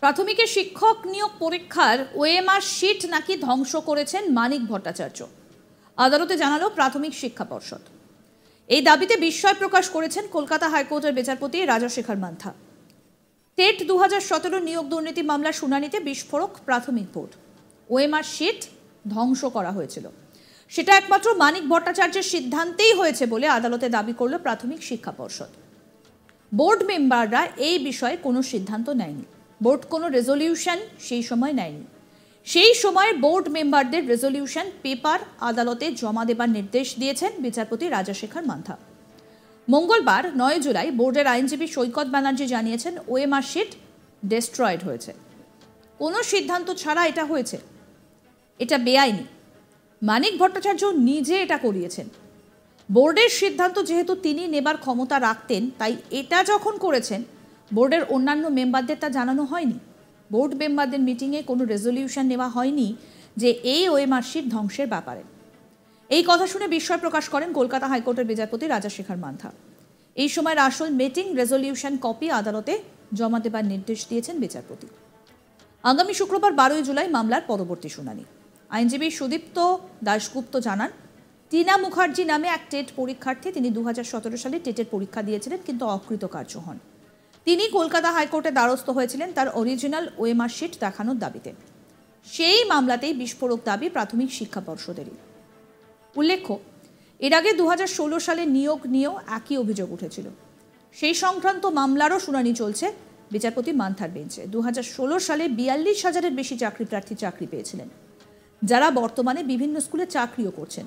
প্রাথমিকের শিক্ষক নিয়োগ পরীক্ষার ওএমআর শিট নাকি ধ্বংস করেছেন মানিক ভট্টাচার্য। আদালতে জানালো প্রাথমিক শিক্ষা পর্ষদ। এই দাবিতে বিস্ময় প্রকাশ করেছেন কলকাতা হাইকোর্টের বিচারপতি রাজাশেখর মান্থা। টেট 2017 নিয়োগ দুর্নীতি মামলার শুনানিতে বিস্ফোরক প্রাথমিক বোর্ড। ওএমআর শিট ধ্বংস করা হয়েছিল, সেটা একমাত্র মানিক ভট্টাচার্যের সিদ্ধান্তেই হয়েছে বলে আদালতে দাবি করল প্রাথমিক শিক্ষা পর্ষদ। বোর্ড মেম্বাররা এই বিষয়ে কোনো সিদ্ধান্ত নেয়নি, বোর্ড কোনো রেজলিউশন সেই সময় নেয়নি। সেই সময় বোর্ড মেম্বারদের রেজলিউশন পেপার আদালতে জমা দেবার নির্দেশ দিয়েছেন বিচারপতি রাজাশেখর মান্থা। মঙ্গলবার 9 জুলাই বোর্ডের আইনজীবী সৈকত ব্যানার্জি জানিয়েছেন ওএমআর শিট ডেস্ট্রয়েড হয়েছে। কোনো সিদ্ধান্ত ছাড়া এটা হয়েছে, এটা বেআইনি। মানিক ভট্টাচার্য নিজে এটা করিয়েছেন। বোর্ডের সিদ্ধান্ত যেহেতু তিনি নেবার ক্ষমতা রাখতেন, তাই এটা যখন করেছেন বোর্ডের অন্যান্য মেম্বারদের তা জানানো হয়নি। বোর্ড মেম্বারদের মিটিংয়ে কোনো রেজলিউশন নেওয়া হয়নি যে এই ওএমআর শিট ধ্বংসের ব্যাপারে। এই কথা শুনে বিস্ময় প্রকাশ করেন কলকাতা হাইকোর্টের বিচারপতি রাজাশেখর মান্থা। এই সময় আসল মিটিং রেজলিউশন কপি আদালতে জমা দেবার নির্দেশ দিয়েছেন বিচারপতি। আগামী শুক্রবার 12 জুলাই মামলার পরবর্তী শুনানি। আইনজীবী সুদীপ্ত দাশগুপ্ত জানান, টিনা মুখার্জি নামে এক টেট পরীক্ষার্থী, তিনি 2017 সালে টেটের পরীক্ষা দিয়েছিলেন কিন্তু অকৃতকার্য হন। তিনি কলকাতা হাইকোর্টে দ্বারস্থ হয়েছিলেন তার অরিজিনাল ওএমআর শিট দেখানোর দাবিতে। সেই মামলাতেই বিস্ফোরক দাবি প্রাথমিক শিক্ষা পর্ষদেরই। উল্লেখ্য, এর আগে 2016 সালে নিয়োগ নিয়েও একই অভিযোগ উঠেছিল। সেই সংক্রান্ত মামলারও শুনানি চলছে বিচারপতি মান্থার বেঞ্চে। 2016 সালে 42,000-এর বেশি চাকরি প্রার্থী চাকরি পেয়েছিলেন, যারা বর্তমানে বিভিন্ন স্কুলে চাকরিও করছেন।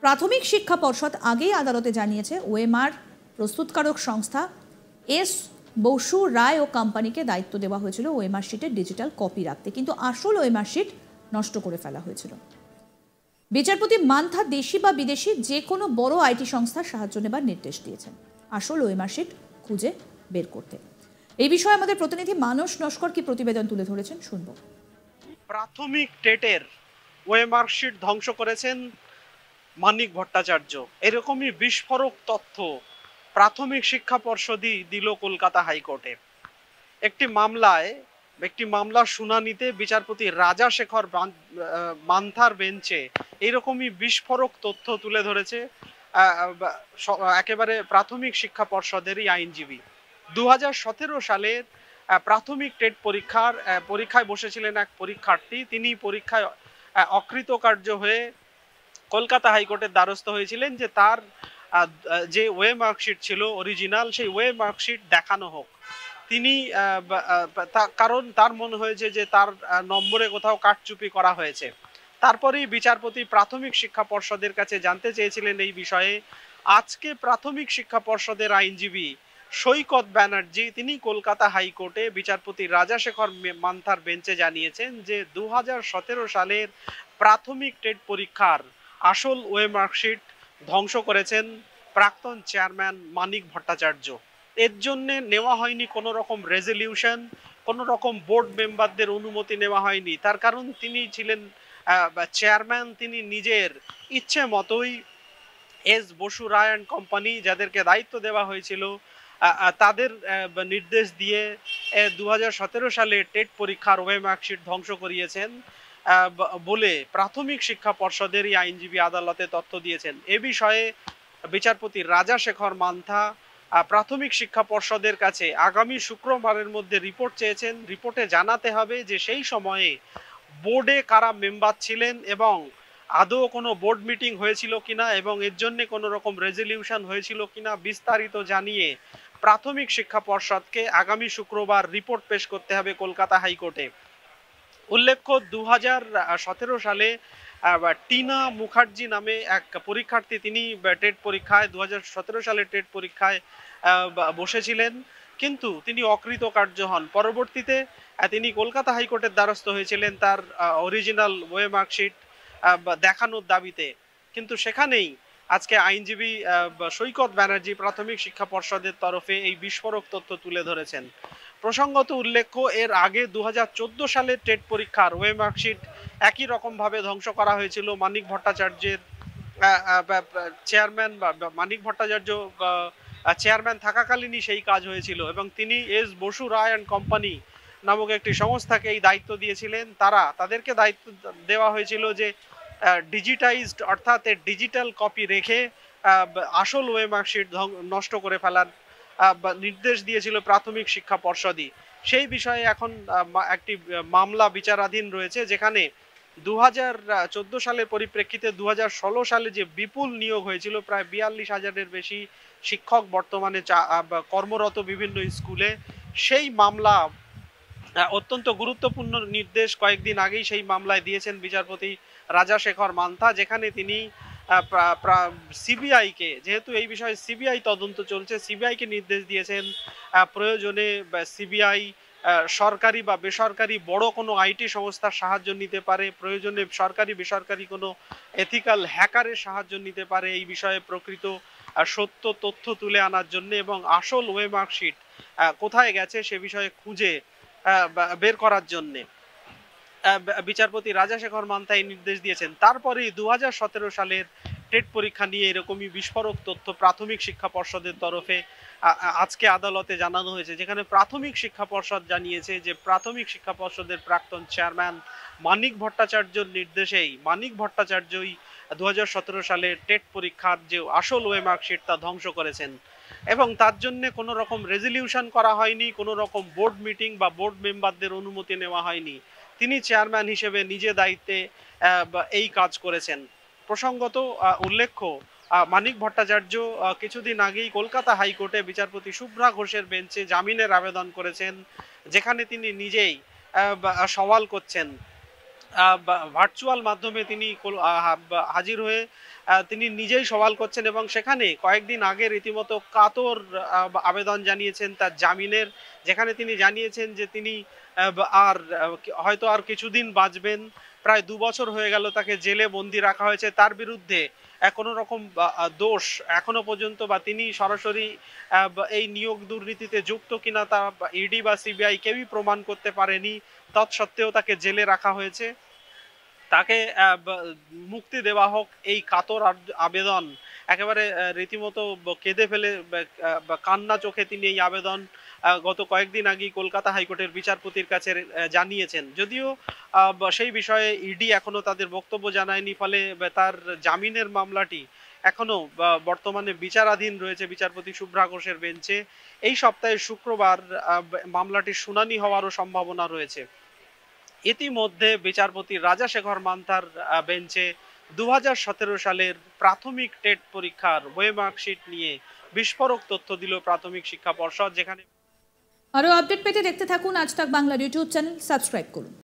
প্রাথমিক শিক্ষা পর্ষদ আগেই আদালতে জানিয়েছে ওএমআর প্রস্তুতকারক সংস্থা এস বসু রায় ও কোম্পানিকে দায়িত্ব দেওয়া হয়েছিল ওএমআর শিটের ডিজিটাল কপি রাখতে, কিন্তু আসল ওএমআর শিট নষ্ট করে ফেলা হয়েছিল। বিচারপতি মান্থা দেশি বা বিদেশি যে কোনো বড় আইটি সংস্থার সাহায্য নেবার নির্দেশ দিয়েছেন আসল ওএমআর শিট খুঁজে বের করতে। এই বিষয়ে আমাদের প্রতিনিধি মানস নস্কর কি প্রতিবেদন তুলে ধরেছেন, শুনবো। প্রাথমিক টেটের ওএমআর শিট ধ্বংস করেছেন মানিক ভট্টাচার্য, এরকমই বিস্ফোরক তথ্য প্রাথমিক শিক্ষা পর্ষদই দিল কলকাতা হাইকোর্টে। একটি মামলার শুনানিতে বিচারপতি রাজাশেখর মান্থার বেঞ্চে এরকমই বিস্ফোরক তথ্য তুলে ধরেছে একেবারে প্রাথমিক শিক্ষা পর্ষদেরই আইনজীবী। 2017 সালের প্রাথমিক টেট পরীক্ষায় বসেছিলেন এক পরীক্ষার্থী। তিনি পরীক্ষায় অকৃতকার্য হয়ে কলকাতা হাইকোর্টের দ্বারস্থ হয়েছিলেন যে তার যে ওয়ে মার্কশিট ছিল অরিজিনাল, সেই ওয়ে মার্কশিট দেখানো হোক। তিনি কারণ তার মনে হয়েছে যে তার নম্বরে কোথাও কারচুপি করা হয়েছে। তারপরেই বিচারপতি প্রাথমিক শিক্ষা পর্ষদের কাছে জানতে চেয়েছিলেন এই বিষয়ে। আজকে প্রাথমিক শিক্ষা পর্ষদের আইনজীবী সৈকত ব্যানার্জি তিনি কলকাতা হাইকোর্টে বিচারপতি রাজাশেখর মান্থার বেঞ্চে জানিয়েছেন যে 2017 সালের প্রাথমিক টেট পরীক্ষার আসল ওয়ে মার্কশিট ধ্বংস করেছেন প্রাক্তন চেয়ারম্যান মানিক ভট্টাচার্য। এর জন্য নেওয়া হয়নি কোনো রকম রেজলিউশন, কোনো রকম বোর্ড মেম্বারদের অনুমতি নেওয়া হয়নি। তার কারণ তিনি ছিলেন চেয়ারম্যান, তিনি নিজের ইচ্ছে মতোই S Basu Roy and company যাদেরকে দায়িত্ব দেওয়া হয়েছিল তাদের নির্দেশ দিয়ে 2017 সালে টেট পরীক্ষার ওয়ে মার্কশিট ধ্বংস করিয়েছেন বলে প্রাথমিক শিক্ষা পর্ষদেরই আইনজীবী আদালতে তথ্য দিয়েছেন। এ বিষয়ে বিচারপতি রাজাশেখর মান্থা প্রাথমিক শিক্ষা পর্ষদের কাছে আগামী শুক্রবারের মধ্যে রিপোর্ট চেয়েছেন। রিপোর্টে জানাতে হবে যে সেই সময়ে বোর্ডে কারা মেম্বার ছিলেন এবং আদৌ কোনো বোর্ড মিটিং হয়েছিল কিনা এবং এর জন্য কোনো রকম রেজলিউশন হয়েছিল কিনা বিস্তারিত জানিয়ে প্রাথমিক শিক্ষা পর্ষদকে আগামী শুক্রবার রিপোর্ট পেশ করতে হবে কলকাতা হাইকোর্টে। উল্লেখ্য, 2017 সালে টিনা মুখার্জি নামে এক পরীক্ষার্থী, তিনি টেট পরীক্ষায় 2017 সালে টেট পরীক্ষায় বসেছিলেন, কিন্তু তিনি অকৃতকার্য হন। পরবর্তীতে তিনি কলকাতা হাইকোর্টের দ্বারস্থ হয়েছিলেন তার অরিজিনাল ওয়ে মার্কশিট দেখানোর দাবিতে, কিন্তু সেখানেই আজকে আইনজীবী সৈকত ব্যানার্জি প্রাথমিক শিক্ষা পর্ষদের তরফে এই বিস্ফোরক তথ্য তুলে ধরেছেন। প্রসঙ্গত উল্লেখ্য, এর আগে 2014 সালে টেট পরীক্ষার ওয়ে মার্কশিট একই রকম ভাবে ধ্বংস করা হয়েছিল। মানিক ভট্টাচার্যের চেয়ারম্যান মানিক ভট্টাচার্য চেয়ারম্যান থাকাকালীনই সেই কাজ হয়েছিল এবং তিনি S Basu Roy and company নামক একটি সংস্থাকে এই দায়িত্ব দিয়েছিলেন। তাদেরকে দায়িত্ব দেওয়া হয়েছিল যে ডিজিটাইজড অর্থাৎ ডিজিটাল কপি রেখে আসল ওয়ে মার্কশিট নষ্ট করে ফেলার নির্দেশ দিয়েছিল প্রাথমিক শিক্ষা পর্ষদই। সেই বিষয়ে এখন একটি মামলা বিচারাধীন রয়েছে, যেখানে 2014 সালের পরিপ্রেক্ষিতে 2016 সালে যে বিপুল নিয়োগ হয়েছিল, প্রায় 42,000-এর বেশি শিক্ষক বর্তমানে কর্মরত বিভিন্ন স্কুলে, সেই মামলা অত্যন্ত গুরুত্বপূর্ণ নির্দেশ কয়েকদিন আগেই সেই মামলায় দিয়েছেন বিচারপতি রাজাশেখর মান্থা, যেখানে তিনি সিবিআইকে, যেহেতু এই বিষয়ে সিবিআই তদন্ত চলছে, সিবিআইকে নির্দেশ দিয়েছেন প্রয়োজনে সিবিআই সরকারি বা বেসরকারি বড় কোনো আইটি সংস্থার সাহায্য নিতে পারে, প্রয়োজনে সরকারি বেসরকারি কোনো এথিক্যাল হ্যাকারের সাহায্য নিতে পারে এই বিষয়ে প্রকৃত সত্য তথ্য তুলে আনার জন্য, এবং আসল ওয়ে মার্কশিট কোথায় গেছে সে বিষয়ে খুঁজে বের করার জন্য বিচারপতি রাজাশেখর মান্থা এই নির্দেশ দিয়েছেন। তারপরেই 2017 সালের টেট পরীক্ষা নিয়ে এরকমই বিস্ফোরক তথ্য প্রাথমিক শিক্ষা পর্ষদের তরফে আজকে আদালতে জানানো হয়েছে, যেখানে প্রাথমিক শিক্ষা পর্ষদ জানিয়েছে যে প্রাথমিক শিক্ষা পর্ষদের প্রাক্তন চেয়ারম্যান মানিক ভট্টাচার্যর নির্দেশেই মানিক ভট্টাচার্যই 2017 সালের টেট পরীক্ষার যে আসল ওয়ে মার্কশিট তা ধ্বংস করেছেন, এবং তার জন্য কোনো রকম রেজলিউশন করা হয়নি, কোনো রকম বোর্ড মিটিং বা বোর্ড মেম্বারদের অনুমতি নেওয়া হয়নি। তিনি চেয়ারম্যান হিসেবে নিজে দায়িত্বে এই কাজ করেছেন। প্রসঙ্গত উল্লেখ্য, মানিক ভট্টাচার্য কিছুদিন আগেই কলকাতা হাইকোর্টে বিচারপতি শুভ্রা ঘোষের বেঞ্চে জামিনের আবেদন করেছেন, যেখানে তিনি নিজেই সওয়াল করছেন, ভার্চুয়াল মাধ্যমে তিনি হাজির হয়ে তিনি নিজেই সওয়াল করছেন, এবং সেখানে কয়েকদিন আগে রীতিমতো কাতর আবেদন জানিয়েছেন তার জামিনের, যেখানে তিনি জানিয়েছেন যে তিনি হয়তো আর কিছুদিন বাঁচবেন। প্রায় 2 বছর হয়ে গেল তাকে জেলে বন্দি রাখা হয়েছে, তার বিরুদ্ধে কোনো রকম দোষ এখনো পর্যন্ত বা তিনি সরাসরি এই নিয়োগ দুর্নীতিতে যুক্ত কিনা তা ইডি বা সিবিআই কেউই প্রমাণ করতে পারেনি। তৎসত্ত্বেও তাকে জেলে রাখা হয়েছে। তাকে মুক্তি দেওয়া হোক, এই কাতর আবেদন একেবারে রীতিমতো কেঁদে ফেলে কান্না চোখে তিনি এই আবেদন গত কয়েকদিন আগেই কলকাতা হাইকোর্টের বিচারপতির কাছে জানিয়েছেন। যদিও সেই বিষয়ে ইডি এখনো তাদের বক্তব্য জানায়নি, ফলে তার জামিনের মামলাটি এখনো বর্তমানে বিচারাধীন রয়েছে বিচারপতি শুভ্রা ঘোষের বেঞ্চে। এই সপ্তাহের শুক্রবার মামলাটির শুনানি হওয়ারও সম্ভাবনা রয়েছে। ইতিমধ্যে বিচারপতি রাজাশেখর মান্থার বেঞ্চে 2017 সালের প্রাথমিক টেট পরীক্ষার ওয়ে মার্কশিট নিয়ে বিস্ফোরক তথ্য দিল প্রাথমিক শিক্ষা পর্ষদ, যেখানে আরও আপডেট পেতে দেখতে থাকুন আজ তাক বাংলার ইউটিউব চ্যানেল, সাবস্ক্রাইব করুন।